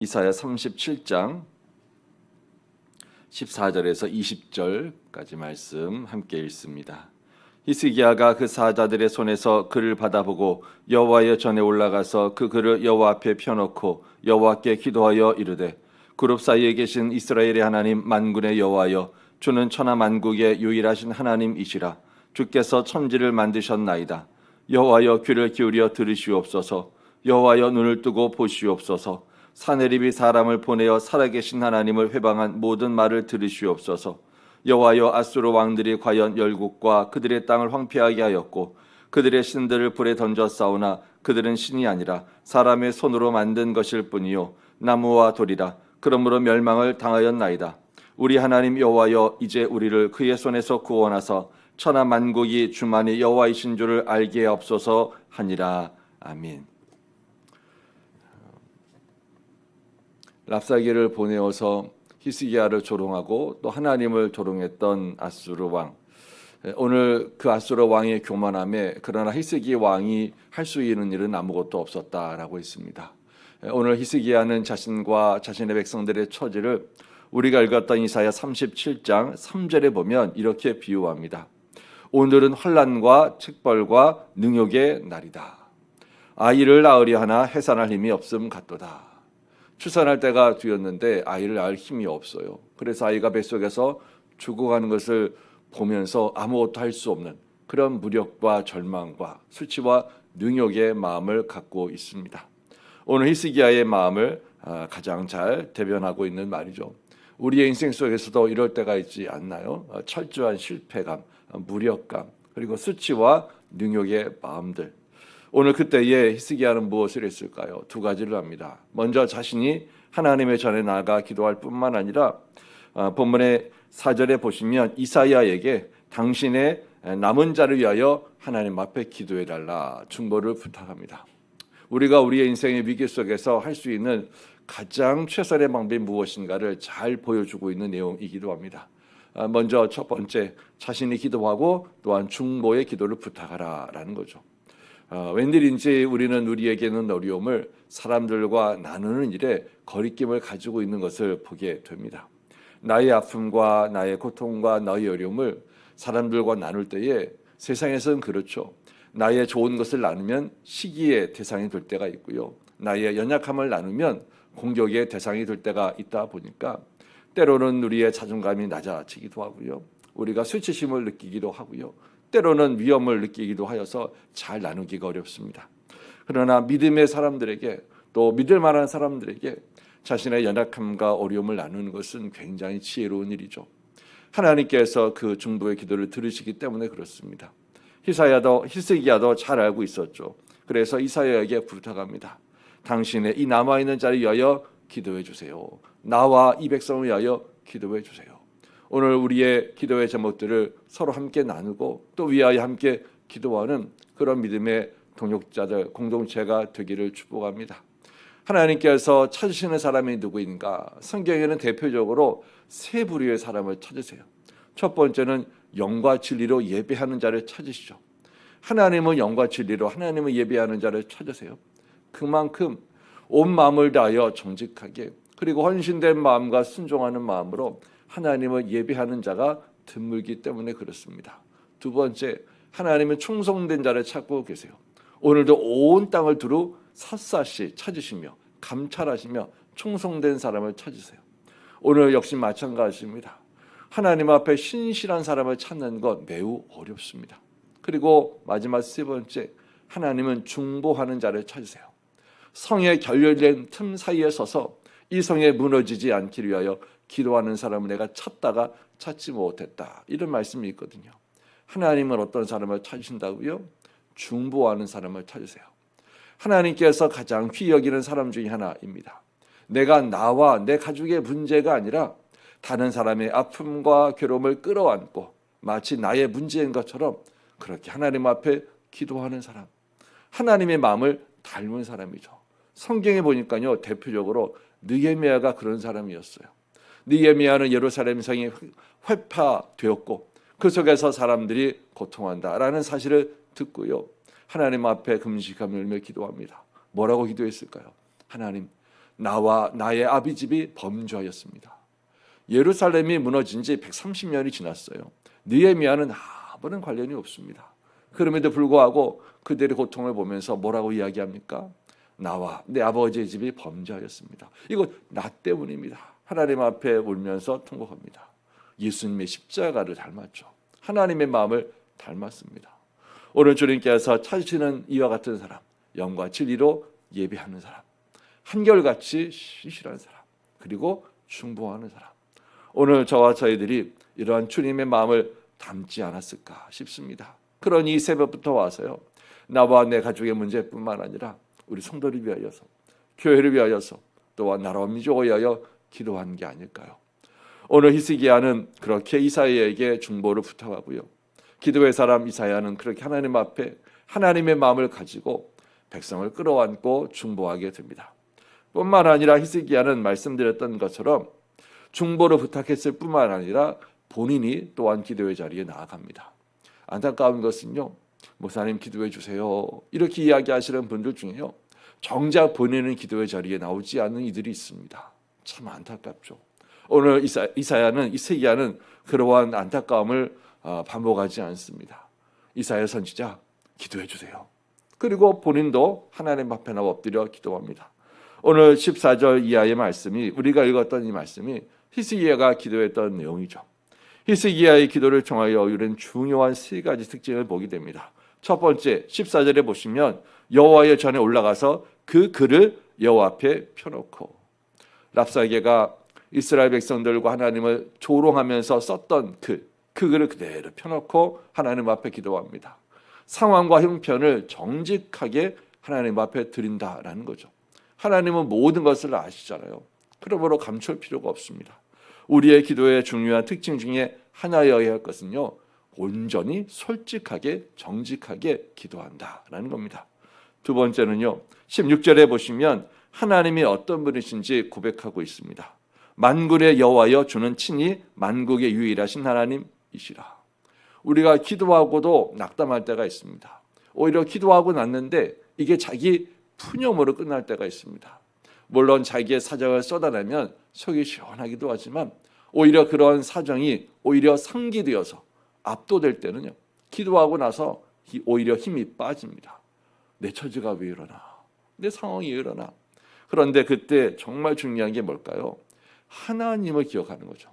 이사야 37장 14절에서 20절까지 말씀 함께 읽습니다. 히스기야가 그 사자들의 손에서 글을 받아보고 여호와의 전에 올라가서 그 글을 여호와 앞에 펴놓고 여호와께 기도하여 이르되 그룹 사이에 계신 이스라엘의 하나님 만군의 여호와여, 주는 천하 만국의 유일하신 하나님이시라. 주께서 천지를 만드셨나이다. 여호와여, 귀를 기울여 들으시옵소서. 여호와여, 눈을 뜨고 보시옵소서. 사내립이 사람을 보내어 살아계신 하나님을 회방한 모든 말을 들으시옵소서. 여호와여, 아수르 왕들이 과연 열국과 그들의 땅을 황폐하게 하였고 그들의 신들을 불에 던져 싸우나 그들은 신이 아니라 사람의 손으로 만든 것일 뿐이요 나무와 돌이라. 그러므로 멸망을 당하였나이다. 우리 하나님 여호와여, 이제 우리를 그의 손에서 구원하사 천하 만국이 주만이 여호와이신 줄을 알게 하옵소서 하니라. 아멘. 랍사기를 보내어서 히스기야를 조롱하고 또 하나님을 조롱했던 아수르 왕. 오늘 그 아수르 왕의 교만함에 그러나 히스기 왕이 할 수 있는 일은 아무것도 없었다라고 했습니다. 오늘 히스기야는 자신과 자신의 백성들의 처지를 우리가 읽었던 이사야 37장 3절에 보면 이렇게 비유합니다. 오늘은 환난과 책벌과 능욕의 날이다. 아이를 낳으려 하나 해산할 힘이 없음 같도다. 출산할 때가 되었는데 아이를 낳을 힘이 없어요. 그래서 아이가 뱃속에서 죽어가는 것을 보면서 아무것도 할 수 없는 그런 무력과 절망과 수치와 능욕의 마음을 갖고 있습니다. 오늘 히스기야의 마음을 가장 잘 대변하고 있는 말이죠. 우리의 인생 속에서도 이럴 때가 있지 않나요? 철저한 실패감, 무력감, 그리고 수치와 능욕의 마음들. 오늘 그때에 히스기야는 무엇을 했을까요? 두 가지를 합니다. 먼저 자신이 하나님의 전에 나아가 기도할 뿐만 아니라 본문의 4절에 보시면 이사야에게 당신의 남은 자를 위하여 하나님 앞에 기도해달라 중보를 부탁합니다. 우리가 우리의 인생의 위기 속에서 할 수 있는 가장 최선의 방법이 무엇인가를 잘 보여주고 있는 내용이기도 합니다. 먼저 첫 번째, 자신이 기도하고 또한 중보의 기도를 부탁하라라는 거죠. 웬일인지 우리는 우리에게는 어려움을 사람들과 나누는 일에 거리낌을 가지고 있는 것을 보게 됩니다. 나의 아픔과 나의 고통과 나의 어려움을 사람들과 나눌 때에 세상에서는 그렇죠. 나의 좋은 것을 나누면 시기의 대상이 될 때가 있고요. 나의 연약함을 나누면 공격의 대상이 될 때가 있다 보니까 때로는 우리의 자존감이 낮아지기도 하고요. 우리가 수치심을 느끼기도 하고요. 때로는 위험을 느끼기도 하여서 잘 나누기가 어렵습니다. 그러나 믿음의 사람들에게 또 믿을 만한 사람들에게 자신의 연약함과 어려움을 나누는 것은 굉장히 지혜로운 일이죠. 하나님께서 그 중보의 기도를 들으시기 때문에 그렇습니다. 히스기야도 잘 알고 있었죠. 그래서 이사야에게 부탁합니다. 당신의 이 남아있는 자를 위하여 기도해 주세요. 나와 이 백성을 위하여 기도해 주세요. 오늘 우리의 기도의 제목들을 서로 함께 나누고 또 위하여 함께 기도하는 그런 믿음의 동역자들 공동체가 되기를 축복합니다. 하나님께서 찾으시는 사람이 누구인가? 성경에는 대표적으로 세 부류의 사람을 찾으세요. 첫 번째는 영과 진리로 예배하는 자를 찾으시죠. 하나님은 영과 진리로 하나님을 예배하는 자를 찾으세요. 그만큼 온 마음을 다하여 정직하게 그리고 헌신된 마음과 순종하는 마음으로 하나님을 예배하는 자가 드물기 때문에 그렇습니다. 두 번째, 하나님은 충성된 자를 찾고 계세요. 오늘도 온 땅을 두루 샅샅이 찾으시며 감찰하시며 충성된 사람을 찾으세요. 오늘 역시 마찬가지입니다. 하나님 앞에 신실한 사람을 찾는 것 매우 어렵습니다. 그리고 마지막 세 번째, 하나님은 중보하는 자를 찾으세요. 성에 결렬된 틈 사이에 서서 이 성에 무너지지 않기 위하여 기도하는 사람을 내가 찾다가 찾지 못했다. 이런 말씀이 있거든요. 하나님은 어떤 사람을 찾으신다고요? 중보하는 사람을 찾으세요. 하나님께서 가장 귀히 여기는 사람 중에 하나입니다. 내가 나와 내 가족의 문제가 아니라 다른 사람의 아픔과 괴로움을 끌어안고 마치 나의 문제인 것처럼 그렇게 하나님 앞에 기도하는 사람, 하나님의 마음을 닮은 사람이죠. 성경에 보니까요, 대표적으로 느헤미야가 그런 사람이었어요. 느헤미야는 예루살렘 성이 회파되었고 그 속에서 사람들이 고통한다라는 사실을 듣고요, 하나님 앞에 금식하며 기도합니다. 뭐라고 기도했을까요? 하나님, 나와 나의 아비 집이 범죄하였습니다. 예루살렘이 무너진 지 130년이 지났어요. 느헤미야는 아무런 관련이 없습니다. 그럼에도 불구하고 그들의 고통을 보면서 뭐라고 이야기합니까? 나와 내 아버지의 집이 범죄하였습니다. 이거 나 때문입니다. 하나님 앞에 울면서 통곡합니다. 예수님의 십자가를 닮았죠. 하나님의 마음을 닮았습니다. 오늘 주님께서 찾으시는 이와 같은 사람, 영과 진리로 예배하는 사람, 한결같이 신실한 사람, 그리고 충성하는 사람. 오늘 저와 저희들이 이러한 주님의 마음을 담지 않았을까 싶습니다. 그러니 이 새벽부터 와서요, 나와 내 가족의 문제뿐만 아니라 우리 성도를 위하여서, 교회를 위하여서, 또한 나라와 민족을 위하여 기도한 게 아닐까요? 오늘 히스기야는 그렇게 이사야에게 중보를 부탁하고요, 기도의 사람 이사야는 그렇게 하나님 앞에 하나님의 마음을 가지고 백성을 끌어안고 중보하게 됩니다. 뿐만 아니라 히스기야는 말씀드렸던 것처럼 중보를 부탁했을 뿐만 아니라 본인이 또한 기도의 자리에 나아갑니다. 안타까운 것은요, 목사님 기도해 주세요 이렇게 이야기하시는 분들 중에요, 정작 본인은 기도의 자리에 나오지 않는 이들이 있습니다. 참 안타깝죠. 오늘 히스기야는 그러한 안타까움을 반복하지 않습니다. 이사야 선지자 기도해 주세요. 그리고 본인도 하나님 앞에 나와 엎드려 기도합니다. 오늘 14절 이하의 말씀이, 우리가 읽었던 이 말씀이 히스기야가 기도했던 내용이죠. 히스기야의 기도를 통하여 우리는 중요한 세 가지 특징을 보게 됩니다. 첫 번째, 14절에 보시면 여호와의 전에 올라가서 그 글을 여호와 앞에 펴놓고, 랍사게가 이스라엘 백성들과 하나님을 조롱하면서 썼던 그 글을 그대로 펴놓고 하나님 앞에 기도합니다. 상황과 형편을 정직하게 하나님 앞에 드린다라는 거죠. 하나님은 모든 것을 아시잖아요. 그러므로 감출 필요가 없습니다. 우리의 기도의 중요한 특징 중에 하나여야 할 것은요, 온전히 솔직하게 정직하게 기도한다라는 겁니다. 두 번째는요, 16절에 보시면 하나님이 어떤 분이신지 고백하고 있습니다. 만군의 여호와여 주는 친히 만국의 유일하신 하나님이시라. 우리가 기도하고도 낙담할 때가 있습니다. 오히려 기도하고 났는데 이게 자기 푸념으로 끝날 때가 있습니다. 물론 자기의 사정을 쏟아내면 속이 시원하기도 하지만 오히려 그런 사정이 오히려 상기되어서 압도될 때는요, 기도하고 나서 오히려 힘이 빠집니다. 내 처지가 왜 이러나, 내 상황이 왜 이러나. 그런데 그때 정말 중요한 게 뭘까요? 하나님을 기억하는 거죠.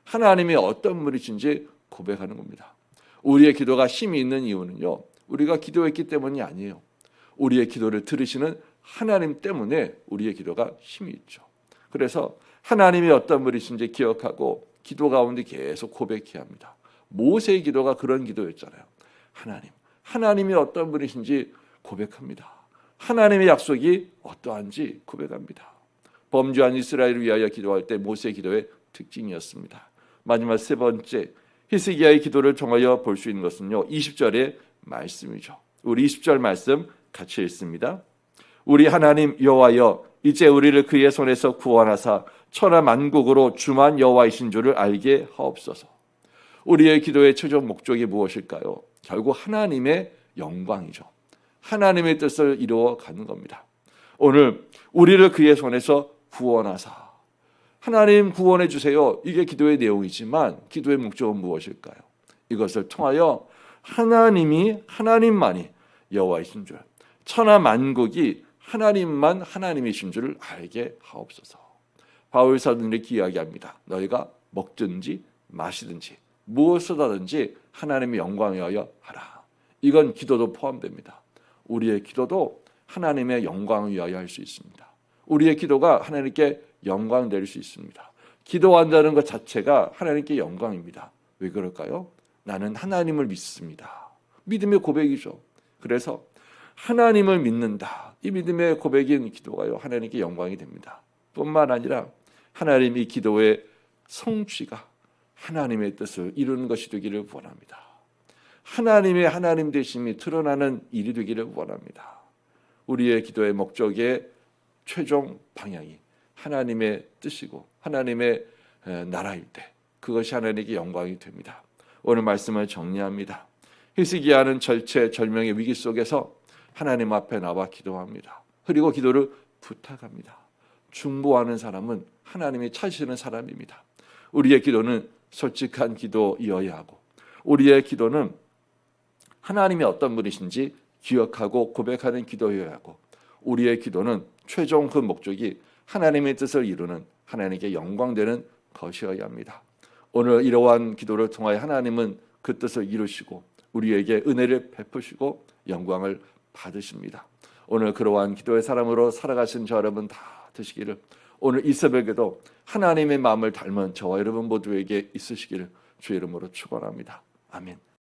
하나님이 어떤 분이신지 고백하는 겁니다. 우리의 기도가 힘이 있는 이유는요, 우리가 기도했기 때문이 아니에요. 우리의 기도를 들으시는 하나님 때문에 우리의 기도가 힘이 있죠. 그래서 하나님이 어떤 분이신지 기억하고 기도 가운데 계속 고백해야 합니다. 모세의 기도가 그런 기도였잖아요. 하나님이 어떤 분이신지 고백합니다. 하나님의 약속이 어떠한지 고백합니다. 범죄한 이스라엘을 위하여 기도할 때 모세의 기도의 특징이었습니다. 마지막 세 번째, 히스기야의 기도를 통하여 볼 수 있는 것은요, 20절의 말씀이죠. 우리 20절 말씀 같이 읽습니다. 우리 하나님 여호와여, 이제 우리를 그의 손에서 구원하사 천하 만국으로 주만 여호와이신 줄을 알게 하옵소서. 우리의 기도의 최종 목적이 무엇일까요? 결국 하나님의 영광이죠. 하나님의 뜻을 이루어 가는 겁니다. 오늘 우리를 그의 손에서 구원하사, 하나님 구원해 주세요. 이게 기도의 내용이지만 기도의 목적은 무엇일까요? 이것을 통하여 하나님만이 여호와이신 줄, 천하 만국이 하나님만 하나님이신 줄을 알게 하옵소서. 바울 사도는 이렇게 이야기합니다. 너희가 먹든지 마시든지 무엇을 하든지 하나님의 영광에 하여 하라. 이건 기도도 포함됩니다. 우리의 기도도 하나님의 영광을 위하여 할 수 있습니다. 우리의 기도가 하나님께 영광 될 수 있습니다. 기도한다는 것 자체가 하나님께 영광입니다. 왜 그럴까요? 나는 하나님을 믿습니다. 믿음의 고백이죠. 그래서 하나님을 믿는다. 이 믿음의 고백인 기도가요, 하나님께 영광이 됩니다. 뿐만 아니라 하나님 이 기도의 성취가 하나님의 뜻을 이루는 것이 되기를 원합니다. 하나님의 하나님 되심이 드러나는 일이 되기를 원합니다. 우리의 기도의 목적의 최종 방향이 하나님의 뜻이고 하나님의 나라일 때 그것이 하나님께 영광이 됩니다. 오늘 말씀을 정리합니다. 히스기야는 절체절명의 위기 속에서 하나님 앞에 나와 기도합니다. 그리고 기도를 부탁합니다. 중보하는 사람은 하나님이 찾으시는 사람입니다. 우리의 기도는 솔직한 기도이어야 하고, 우리의 기도는 하나님이 어떤 분이신지 기억하고 고백하는 기도여야 하고, 우리의 기도는 최종 그 목적이 하나님의 뜻을 이루는, 하나님께 영광되는 것이어야 합니다. 오늘 이러한 기도를 통하여 하나님은 그 뜻을 이루시고 우리에게 은혜를 베푸시고 영광을 받으십니다. 오늘 그러한 기도의 사람으로 살아가신 저 여러분 다 되시기를, 오늘 이 새벽에도 하나님의 마음을 닮은 저와 여러분 모두에게 있으시기를 주의 이름으로 축원합니다. 아멘.